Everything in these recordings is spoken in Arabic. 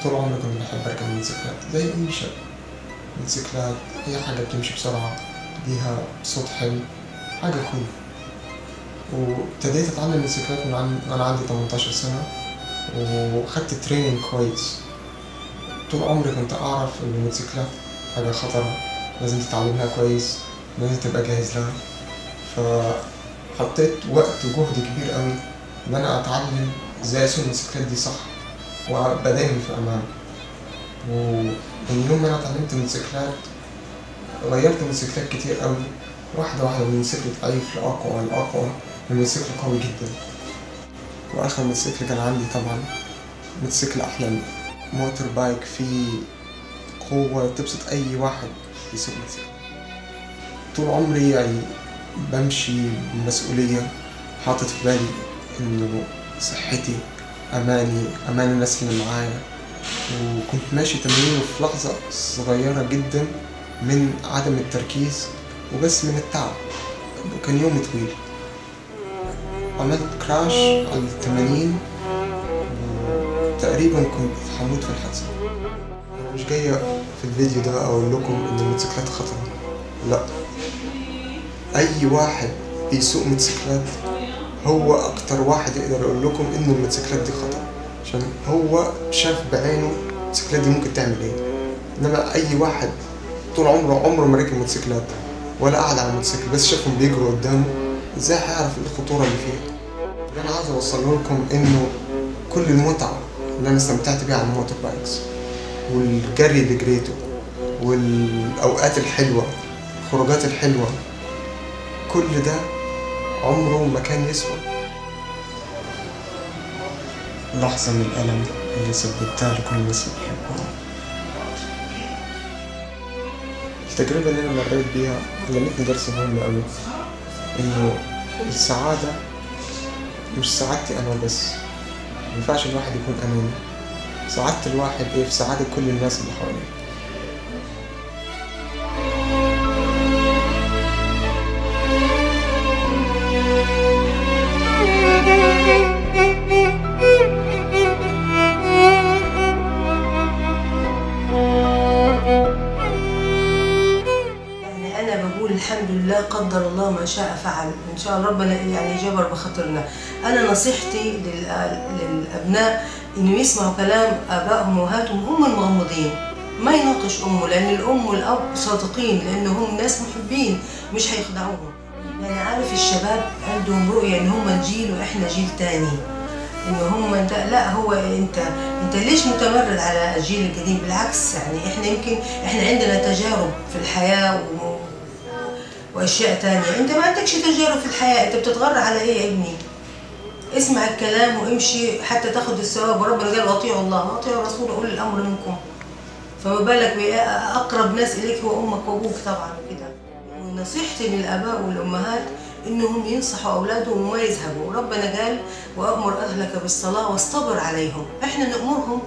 طول عمري كنت بحب أركب الموتوسيكلات زي أي شاب. موتوسيكلات هي حاجة بتمشي بسرعة، ليها صوت حلو، حاجة كول. وابتديت أتعلم موتوسيكلات وأنا عندي 18 سنة، وخدت تريننج كويس. طول عمري كنت أعرف إن الموتوسيكلات حاجة خطرة، لازم تتعلمها كويس، لازم تبقى جاهز لها. فحطيت وقت وجهد كبير قوي إن أنا أتعلم إزاي أسوق الموتوسيكلات دي صح وأبقى دايما في أمان. ومن يوم ما أنا اتعلمت الموتوسيكلات غيرت موتوسيكلات كتير قوي، واحدة واحدة، من موتوسيكل ضعيف لأقوى لأقوى، من موتوسيكل قوي جدا. وآخر موتوسيكل كان عندي طبعا موتوسيكل أحلامي، موتور بايك فيه قوة تبسط أي واحد يسوق موتوسيكل. طول عمري يعني بمشي بمسؤولية، حاطط في بالي إنه صحتي أماني، أمان الناس اللي معايا. وكنت ماشي تمرين في لحظة صغيرة جدا من عدم التركيز وبس من التعب، وكان يوم طويل. عملت كراش على 80، وتقريبا كنت هموت في الحادثة. مش جاية في الفيديو ده أقول لكم إن الموتوسيكلات خطرة، لأ. أي واحد بيسوق موتوسيكلات هو أكتر واحد يقدر يقول لكم إن الموتوسيكلات دي خطر، عشان هو شاف بعينه الموتوسيكلات دي ممكن تعمل إيه. إنما أي واحد طول عمره ما ركب موتوسيكلات ولا قعد على موتوسيكل، بس شافهم بيجروا قدامه، إزاي هيعرف الخطورة اللي فيها؟ اللي أنا عاوز أوصله لكم إنه كل المتعة اللي أنا استمتعت بيها على الموتور بايكس، والجري اللي جريته، والأوقات الحلوة، الخروجات الحلوة، كل ده عمره ما كان يسوى لحظة من الألم اللي سببتها لكل الناس اللي بحبهم. التجربة اللي أنا مريت بيها علمتني درس مهم أوي، إنه السعادة مش سعادتي أنا بس، مينفعش الواحد يكون أناني. سعادة الواحد إيه في سعادة كل الناس اللي حواليه. الحمد لله، قدر الله ما شاء فعل. ان شاء الله ربنا يعني جبر بخاطرنا. انا نصيحتي للابناء انه يسمعوا كلام ابائهم وامهاتهم هم المغمضين، ما يناقش امه، لان الام والاب صادقين، لانهم ناس محبين مش هيخدعوهم. يعني عارف الشباب عندهم رؤيه ان هم الجيل واحنا جيل تاني، ان هم لا، هو انت ليش متمرد على الجيل القديم؟ بالعكس، يعني احنا عندنا تجارب في الحياه واشياء تانية. انت ما عندكش تجارب في الحياة، انت بتتغرى على ايه يا ابني؟ اسمع الكلام وامشي حتى تاخد الثواب، وربنا قال واطيعوا الله واطيعوا الرسول واولي الامر منكم. فما بالك باقرب ناس اليك هو امك وابوك طبعا وكده. ونصيحتي للاباء والامهات انهم ينصحوا اولادهم وما يذهبوا. ربنا قال وامر اهلك بالصلاه واصطبر عليهم. احنا نامرهم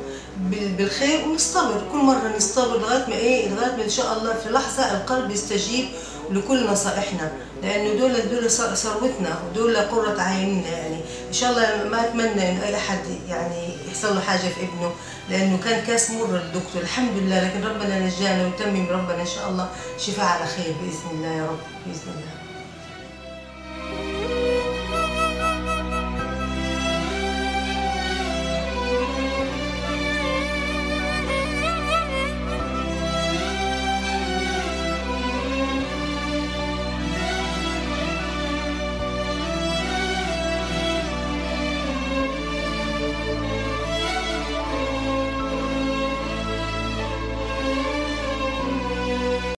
بالخير ونصطبر، كل مره نصطبر لغايه ما ان شاء الله في لحظه القلب يستجيب لكل نصائحنا، لانه دول ثروتنا ودول قرة عيننا. يعني ان شاء الله ما اتمنى ان اي احد يعني يحصل له حاجه في ابنه، لانه كان كاس مر للدكتور الحمد لله، لكن ربنا نجانا ويتمم ربنا ان شاء الله شفاء على خير باذن الله يا رب، باذن الله.